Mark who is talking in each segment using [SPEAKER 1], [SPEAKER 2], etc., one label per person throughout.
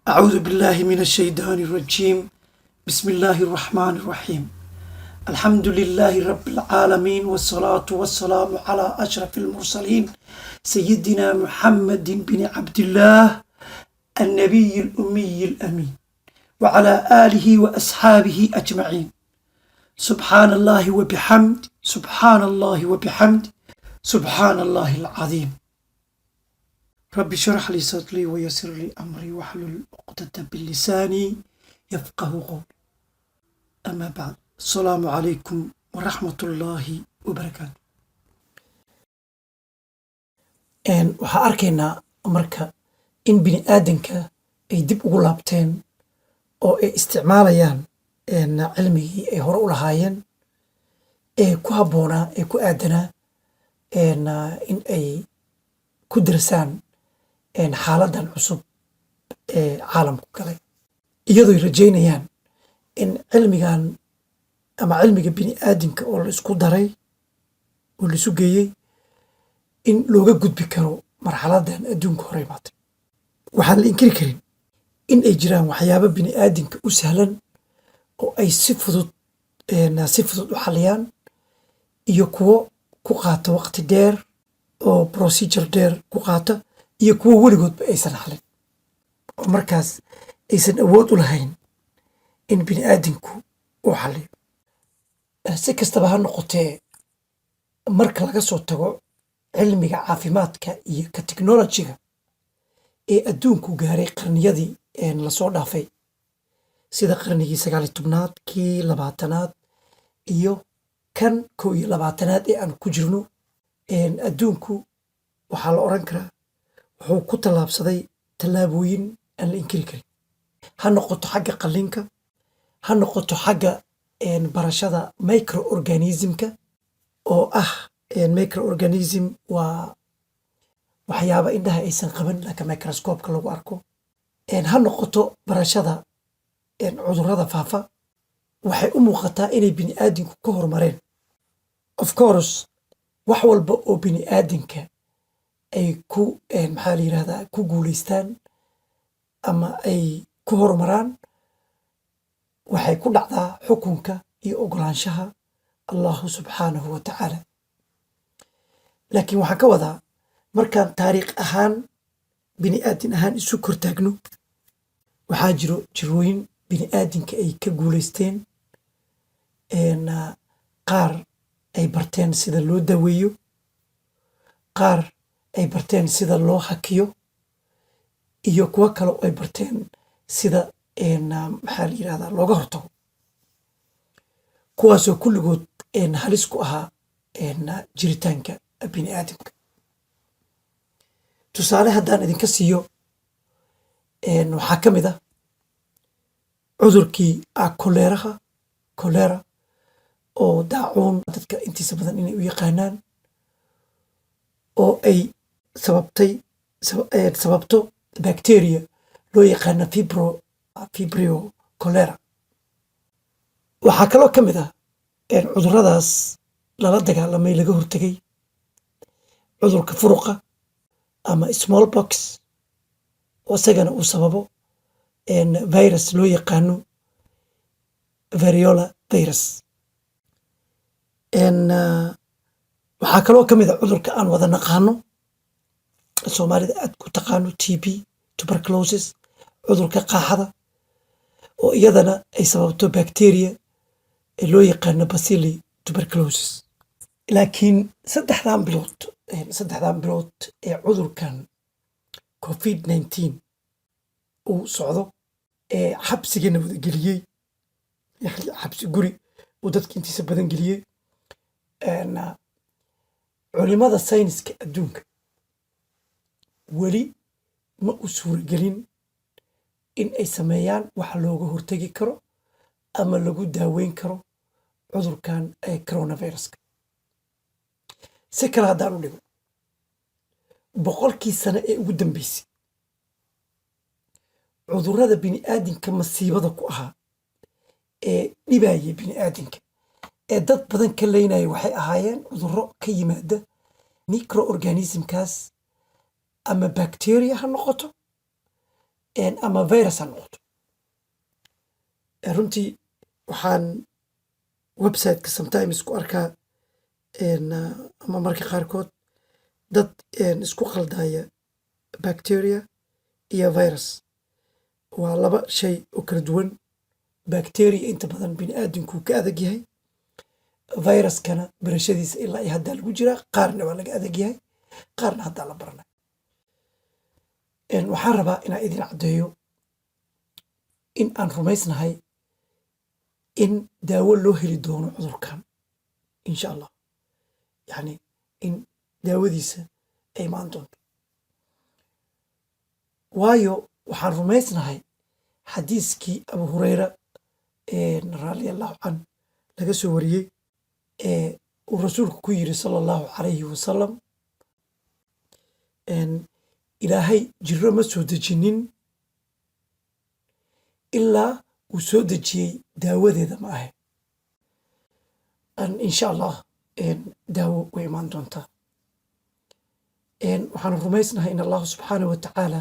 [SPEAKER 1] أعوذ بالله من الشيطان الرجيم. بسم الله الرحمن الرحيم. الحمد لله رب العالمين، والصلاة والسلام على أشرف المرسلين سيدنا محمد بن عبد الله النبي الأمي الأمين، وعلى آله وأصحابه أجمعين. سبحان الله وبحمد، سبحان الله وبحمد، سبحان الله العظيم. رب اشرح لي صدري ويسر لي أمري واحلل عقدة بلساني يفقه قولي. أما بعد، السلام عليكم ورحمة الله وبركاته. waxaa arkaynaa marka in bini aadanka ay dib ugu laabteen oo ay isticmaalayaan cilmigii ay hore u lahaayeen ee ku habboonaa ee ku aadanaa in ay ku dirsaan xaaladan cusub ee caalamku galay, iyadooy rajaynayaan in cilmigan ama cilmiga bini aadinka oo la isku daray oo laisu geeyey in looga gudbi karo marxaladan adduunka hore imaatay. waxaan la inkiri karin in ay jiraan waxyaabo bini aadinka u sahlan oo ay si fudud u xaliyaan, iyo kuwo ku qaata waqti dheer oo procedure dheer ku qaata, iyo kuwo weligoodba aysan xalin oo markaas aysan awood u lahayn in bini aadinku uu xaliyo. si kastaba ha noqotee, marka laga soo tago cilmiga caafimaadka iyo ka teknolojiga ee adduunku gaaray qarniyadii lasoo dhaafay, sida qarnigii 19aad, kii 20aad iyo kan 21aad ee aan ku jirno, adduunku waxaa la oran karaa wuxuu ku tallaabsaday tallaabooyin aan la inkiri karin. ha noqoto xagga qallinka, ha noqoto xagga barashada microorganismka oo ah microorganism waa waxyaaba indhaha aysan qaban laakiin microscope-ka lagu arko. ha noqoto barashada cudurrada faafa, waxay u muuqataa inay bini aadinku ka horumareen. of course, wax walba oo bini aadinka ay ku maxaa la yirahdaa ku guulaystaan ama ay ku horumaraan, waxay ku dhacdaa xukunka iyo ogolaanshaha allahu subxaanahu wa tacaala. laakiin waxaan ka wadaa, markaan taariikh ahaan bini aadin ahaan isu kortaagno, waxaa jiro jirooyin bini aadinka ay ka guulaysteen, qaar ay barteen sida loo daweeyo, qaar ay barteen sida loo hakiyo, iyo kuwo kale oo ay barteen sida maxaa la yirahdaa looga hortago, kuwaasoo kulligood halis ku ahaa jiritaanka bini aadamka. tusaale haddaan idinka siiyo, waxaa ka mid ah cudurkii kolera oo daacuun dadka intiisa badan inay u yaqaanaan, oo ay sababto bacteria loo yaqaana vibrio cholera. waxaa kaloo ka mid ah cudurradaas lala dagaalamay, laga hortegay, cudurka furuqa ama smallpox oo isagana uu sababo virus loo yaqaano variola virus. waxaa kaloo ka mid a cudurka aan wada naqaano, soomaalida aad ku taqaano, TB, tuberculosis, cudurka qaaxada oo iyadana ay sababto bacteria loo yaqaano bacilli tuberculosis. laakiin saddexdan bilood ee cudurkan COVID-19 uu socdo, ee xabsigana wada geliyey, xabsi guri uu dadka intiisa badan geliyey, culimada sayniska adduunka weli ma u suuragelin in ay sameeyaan wax looga hortegi karo ama lagu daaweyn karo cudurkan coronaviruska. si kale haddaan u dhigo, 100kii sano ee ugu dambeysay, cudurrada bini aadinka masiibada ku ahaa ee dhibayay bini aadinka ee dad badan ka leynaya waxay ahaayeen cudurro ka yimaada microorganismkaas, ama bacteria ha noqoto ama virus ha noqoto. Runtii waxaan websiteka sometimes ku arkaa ama marka qaarkood dad isku khaldaya bacteria iyo virus. waa laba shay oo kala duwan. bacteria inta badan bini'aadamku ka adag yahay, viruskana barashadiisa ilaa iyo haddaa lagu jiraa, qaarna waa laga adag yahay, qaarna haddaa la baranay. waxaan rabaa inaan idin caddeeyo in aan rumaysnahay in daawo loo heli doono cudurkan insha allah, yacni in daawadiisa ay imaan doonto. waayo waxaan rumaysnahay xadiiskii abu hureyra radi allahu can laga soo wariyey uu rasuulku ku yiri sala allahu calayhi wasalam, ilaahay jiro ma soo dejinin ilaa uu soo dejiyey daawadeeda ma ahe. insha allah daawo way imaan doontaa. waxaan rumaysnahay in allahu subxaanahu wa tacaala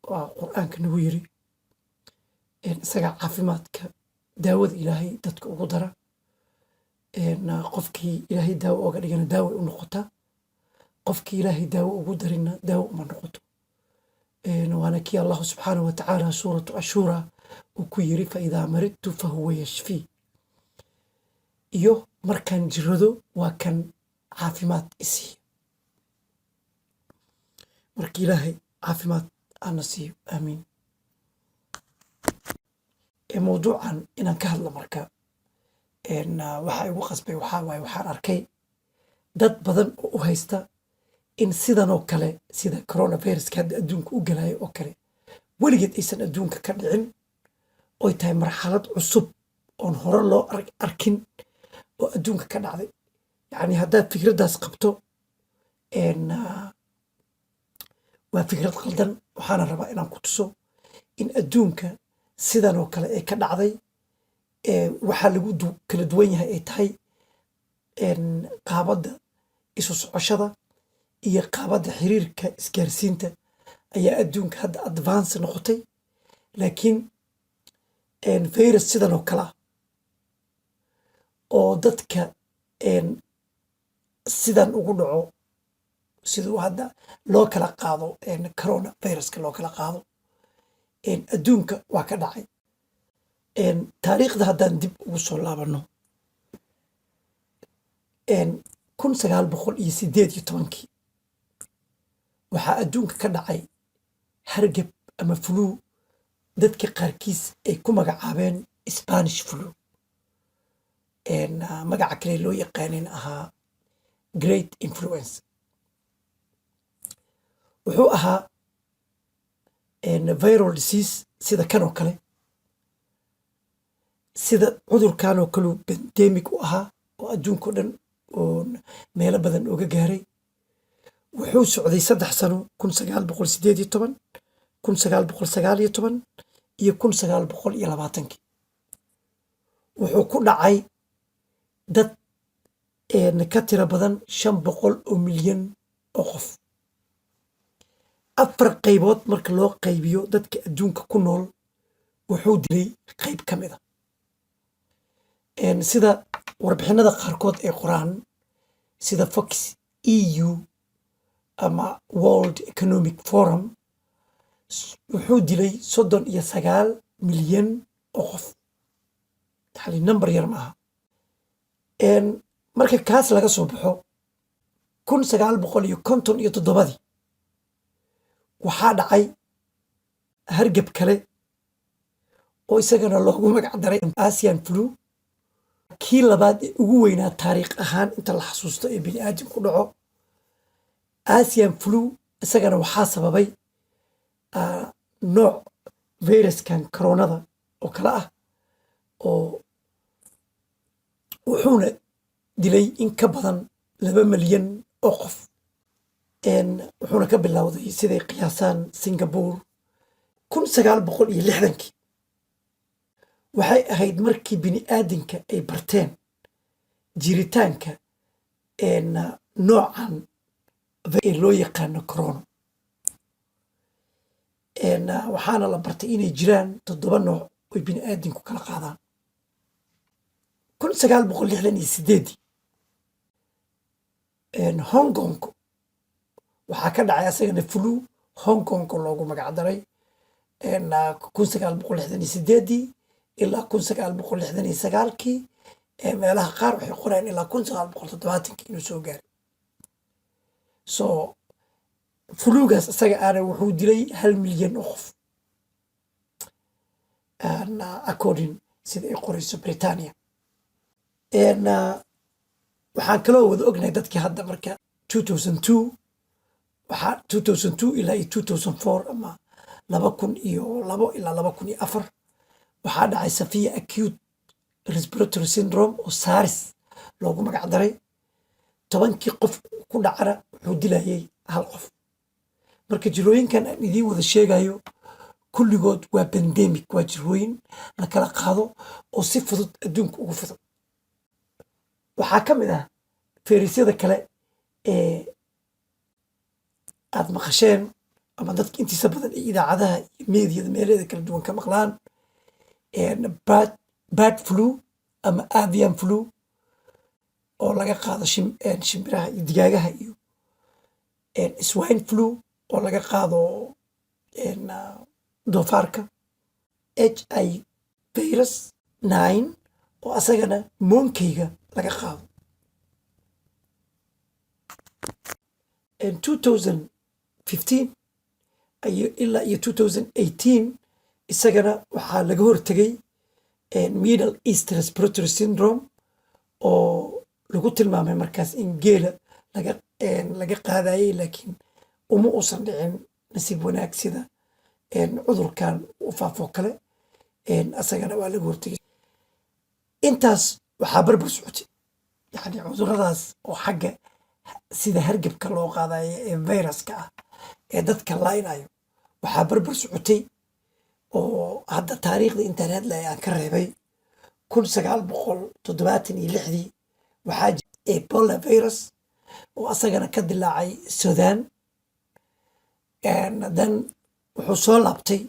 [SPEAKER 1] waa qur'aanka nagu yiri isagaa caafimaadka daawada ilaahay dadka ugu dara. qofkii ilaahay daawo oga dhigana daawo u noqotaa, qofkii ilaahay daawo ugu darina daawo uma noqoto. waana kii allahu subxaanahu wa tacaala suuratu ashura uu ku yiri faidaa maridtu fahuwa yashfii, iyo markaan jirado waa kan caafimaad isiiyo. marka ilaahay caafimaad ana siiyo, aamiin. mawduucan inaan ka hadlo marka waxa igu qasbay waxaa waaye waxaan arkay dad badan oo u haysta in sidan oo kale sida coronaviruska hadda adduunka u galayo oo kale weligeed aysan adduunka ka dhicin, oy tahay marxalad cusub oon hore loo arkin oo adduunka ka dhacday. yacni haddaad fikraddaas qabto waa fikrad qaldan. waxaana rabaa inaan ku tuso in adduunka sidan oo kale ay ka dhacday. waxaa lagu kala duwan yahay ay tahay qaabadda isu socoshada iyo qaabadda xiriirka isgaarsiinta ayaa adduunka hadda advance noqotay. laakiin virus sidan oo kale ah oo dadka sidan ugu dhaco, siduu hadda loo kala qaado corona viruska loo kala qaado adduunka waa ka dhacay. taariikhda haddaan dib ugu soo laabano 1918 waxaa adduunka ka dhacay hargab ama flu dadka qaarkiis ay ku magacaabeen Spanish flu. magaca kale loo yaqaanin ahaa great influence. wuxuu ahaa viral disease sida kan oo kale, sida cudurkan oo kale pandemic u ahaa oo adduunka o dhan oo meelo badan oga gaaray. wuxuu socday 3 sano 1918 1919 iyo 1920. wuxuu ku dhacay dad ka tira badan 500 oo milyan oo qof. 4 qaybood marka loo qaybiyo dadka adduunka ku nool wuxuu dilay qayb ka mid a. sida warbixinada qaarkood ee qoraan sida Fox EU ama World Economic Forum wuxuu dilay 39 milyan oo qof. yani number yar maaha. marka kaas laga soo baxo 1957 waxaa dhacay hargab kale oo isagana loogu magac daray Asian flu. kii labaad ee ugu weynaa taariikh ahaan inta la xasuusto ee bini'aadam ku dhaco. Asian flu isagana waxaa sababay nooc viruskan koronada oo kale ah oo wuxuuna dilay in ka badan 2 milyan oo qof. wuxuuna ka bilowday siday qiyaasaan Singapore 1960. waxay ahayd markii bini'aadamka ay barteen jiritaanka noocan ee loo yaqaano corona. waxaana la bartay inay jiraan 7 nooc oy bini'aadamku kala qaadaan. 1968 Hong Kong waxaa ka dhacay asagana flu Hong Kong loogu magac daray 1968 ilaa 1969 meelaha qaar waxay qoreen ilaa 1970 inuu soo gaaray. So flugaas isaga aana wuxuu dilay 1 milyan oo qof according sida ay qorayso Britania. waxaan kaloo wada ognahay dadkii hadda marka 2002 ilaa 2004 ama 2002 ilaa 2004 waxaa dhacay Severe Acute Respiratory Syndrome oo SARS loogu magac daray. 10kii qof ku dhacana wuxuu dilayay 1 qof. marka jirooyinkan aan idiin wada sheegayo kulligood waa pandemic, waa jirooyin la kala qaado oo si fudud adduunka ugu fido. waxaa ka mid ah fayrasyada kale ee aad maqasheen ama dadka intiisa badan ee idaacadaha iyo meediyada meelaheeda kala duwan ka maqlaan bird flu ama avian flu oo laga qaado shimbiraha iyo digaagaha, iyo swine flu oo laga qaado doofaarka, HI virus 9 oo asagana moonkeyga laga qaado. 2015 ilaa iyo 2018 isagana waxaa laga hortegay Middle East Respiratory Syndrome oo lagu tilmaamay markaas in geela laga qaadayay, laakiin uma uusan dhicin nasiib wanaag sida cudurkan u faafo kale. asagana waa laga hortegay. intaas waxaa barbar socotay yani cuduradaas oo xagga sida hargebka loo qaadayo ee viruska ah ee dadka laynayo waxaa barbar socotay oo hadda taariikhda intaan hadlaya aan ka reebay 1976 waxaa jira Ebola virus oo asagana ka dilaacay Sudan. dan wuxuu soo laabtay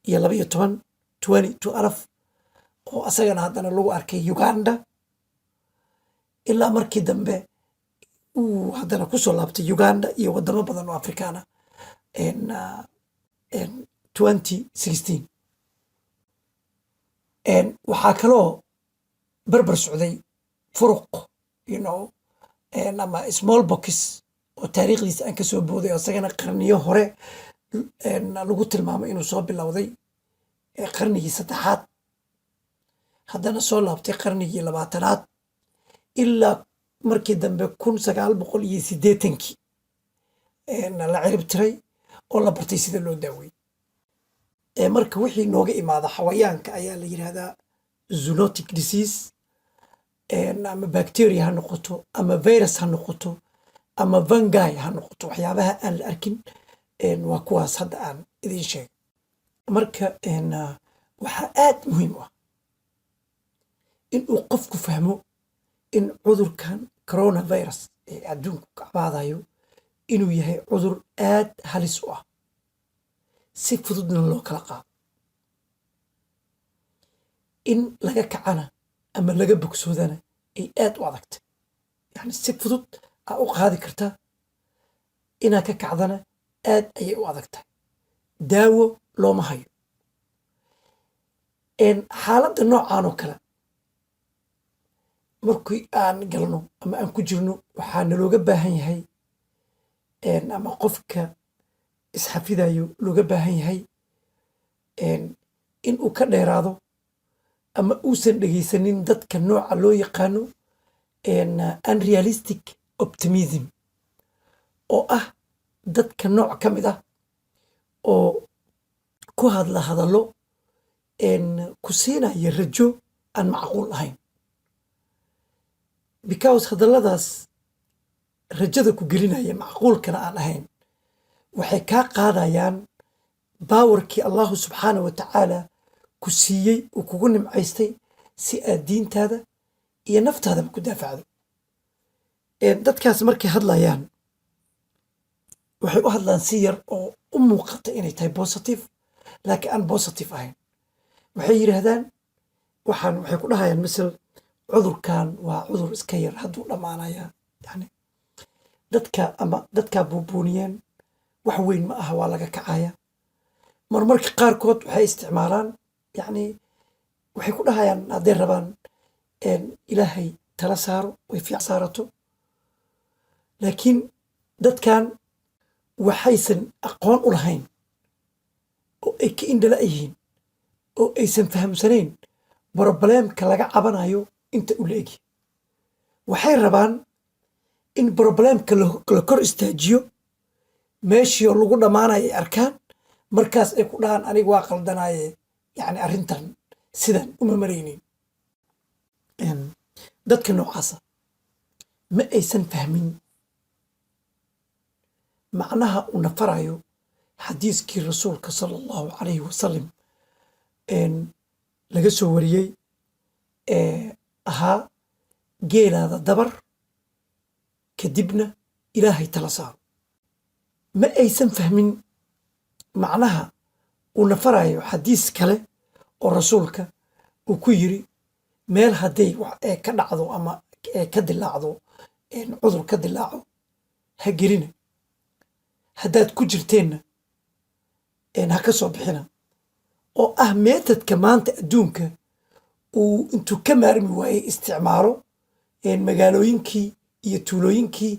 [SPEAKER 1] 2012 oo asagana haddana lagu arkay Uganda, ilaa markii dambe uu haddana kusoo laabtay Uganda iyo wadamo badan oo Afrikaana 2016. waxaa kaloo barbar socday furuq ama smallpox oo taariikhdiisa aan ka soo booday oo asagana qarniyo hore lagu tilmaamay inuu soo bilowday qarnigii 3aad, haddana soo laabtay qarnigii 20aad ilaa markii dambe 1980 la cirib tiray oo la bartay sida loo daawey. marka wixii nooga imaada xawayaanka ayaa la yidhaahdaa zoonotic disease, ama bacteria ha noqoto ama virus ha noqoto ama fungi ha noqoto, waxyaabaha aan la arkin waa kuwaas hadda aan idiin sheegay. marka waxaa aad muhiim u ah in uu qofku fahmo in cudurkan coronavirus ee adduunku ka cabaadayo inuu yahay cudur aad halis u ah, si fududna loo kala qaado, in laga kacana ama laga bogsoodana ay aad u adagtay. yani si fudud aa u qaadi kartaa, inaad ka kacdana aad ayay u adagtahay. daawo looma hayo. xaaladda noocan oo kale markii aan galno ama aan ku jirno waxaa nalooga baahan yahay ama qofka isxafidayo looga baahan yahay in uu ka dheeraado ama uusan dhegaysanin dadka nooca loo yaqaano unrealistic optimism, oo ah dadka nooc ka mid ah oo ku hadla hadallo ku siinaya rajo aan macquul ahayn, because hadalladaas rajada ku gelinaya macquulkana aan ahayn waxay kaa qaadayaan baawarkii allahu subxaana wa tacaala ku siiyey uu kugu nimcaystay si aad diintaada iyo naftaadaba ku daafacdo. dadkaas markay hadlayaan waxay u hadlaan si yar oo u muuqata inay tahay positive laakiin aan positive ahayn. waxay yidhaahdaan waxay ku dhahayaan misal cudurkan waa cudur iska yar hadduu dhammaanaya, yani dadkaa buubuuniyeen wax weyn ma aha, waa laga kacaya. marmarka qaarkood waxay isticmaalaan, yani waxay ku dhahayaan hadday rabaan ilaahay tala saaro way fiic saarato, laakiin dadkan waxaysan aqoon u lahayn oo ay ka indhala yihiin oo aysan fahamsanayn brobleemka laga cabanayo inta u la-egi. waxay rabaan in brobleemka la kor istaajiyo, meeshii oo lagu dhammaanayo ay arkaan, markaas ay ku dhahaan aniga waa qaldanaye, yani arrintan sidan uma maraynin. dadka noocaasa ma aysan fahmin macnaha uu nafarayo xadiiskii rasuulka sala allahu calayhi wasalam laga soo wariyey ee ahaa geelaada dabar kadibna ilaahay tala saaro. ma aysan fahmin macnaha uu nafarayo xadiis kale oo rasuulka uu ku yiri meel hadday ka dhacdo ama ka dilaacdo cudur ka dilaaco ha gelina, haddaad ku jirteenna ha ka soo bixina, oo ah meetadka maanta adduunka uu intuu ka maarmi waayey isticmaalo magaalooyinkii iyo tuulooyinkii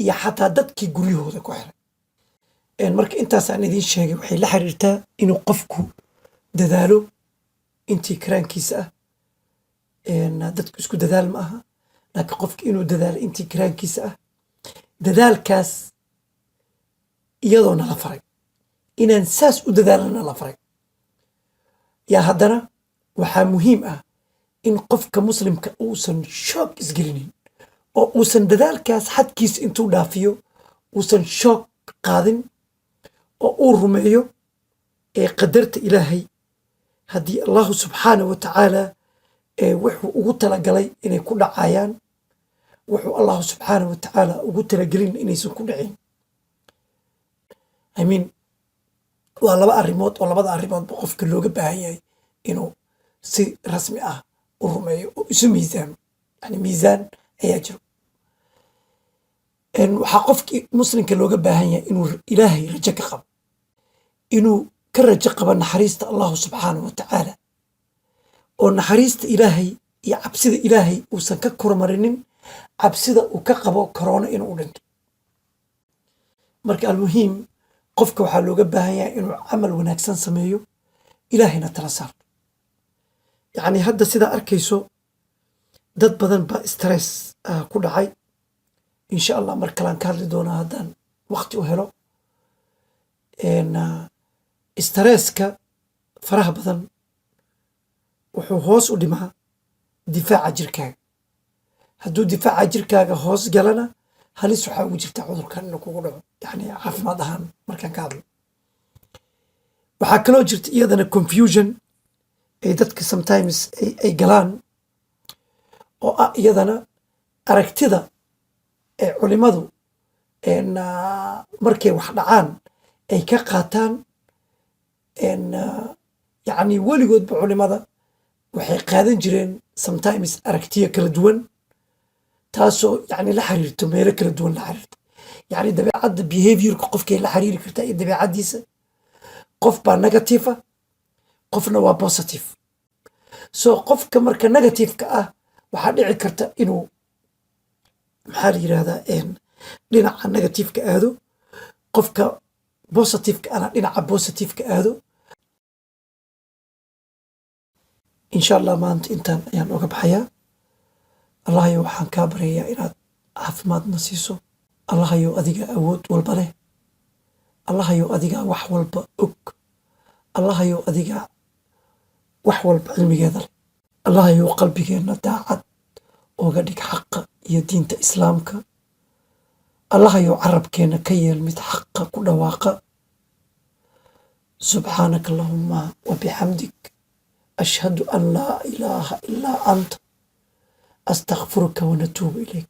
[SPEAKER 1] iyo xataa dadkii guryahooda ku xiray. marka intaasaan idiin sheegay waxay la xiriirtaa inuu qofku dadaalo intii karaankiisa ah. dadku isku dadaal ma aha, laakiin qofka inuu dadaalo intii karaankiisa ah. dadaalkaas iyadoo nala faray inaan saas u dadaalana la faray, yaa haddana waxaa muhiim ah in qofka muslimka uusan shoog isgelinin oo uusan dadaalkaas xadkiisa intuu dhaafiyo uusan shoog qaadin, oo uu rumeeyo qadarta ilaahay. haddii allahu subxaanah wa tacaala wuxuu ugu talagalay inay ku dhacayaan, wuxuu allahu subxaanah wa tacaala ugu talagelin inaysan ku dhicin. amiin. waa laba arrimood oo labada arrimoodba qofka looga baahan yahay inuu si rasmi ah u rumeeyo oo isu miisaamo, yani miisaan ayaa jiro. waxaa qofkii muslimka looga baahan yahay inuu ilaahay rajo ka qabo, inuu ka rajo qabo naxariista allahu subxaanah wa tacaala, oo naxariista ilaahay iyo cabsida ilaahay uusan ka kormarinin cabsida uu ka qabo korona inuu u dhinto. marka almuhiim qofka waxaa looga baahan yahay inuu camal wanaagsan sameeyo, ilaahayna tala saarto. yacni hadda sidaa arkayso dad badan baa stress ku dhacay. insha allah mar kalaan ka hadli doonaa haddaan waqti u helo. stresska faraha badan wuxuu hoos u dhimaa difaaca jirkaaga. hadduu difaaca jirkaaga hoos galana halis waxaa ugu jirtaa cudurkan inuu kugu dhaco, yani caafimaad ahaan markaan ka hadlo. waxaa kaloo jirta iyadana confusion ay dadka sometimes ay galaan, oo ah iyadana aragtida culimadu markay wax dhacaan ay ka qaataan. yani weligoodba culimada waxay qaadan jireen sometimes aragtiyo kala duwan, taasoo yani la xiriirto meelo kala duwan la xiriirto. yani dabeecadda behaviorka qofkay la xiriiri kartaa iyo dabeecaddiisa. qof baa negative ah, qofna waa positive. so qofka marka negativeka ah waxaa dhici karta inuu maxaa la yidhahdaa dhinaca negativeka aado, qofka positiveka ana dhinaca positiveka aado. insha allah maanta intaan ayaan oga baxayaa. allahayow waxaan kaa baryayaa inaad caafimaadna siiso. allahayow adiga awood walba leh. allahayow adigaa wax walba og. allahayow adigaa wax walba cilmigeeda leh. allahayow qalbigeenna daacad oga dhig xaqa iyo diinta islaamka. allahayow carabkeenna ka yeel mid xaqa ku dhawaaqa. subxaanaka allahuma wabixamdik ashhadu an laa ilaaha ilaa anta astakfiruka wanatuubu ilayk.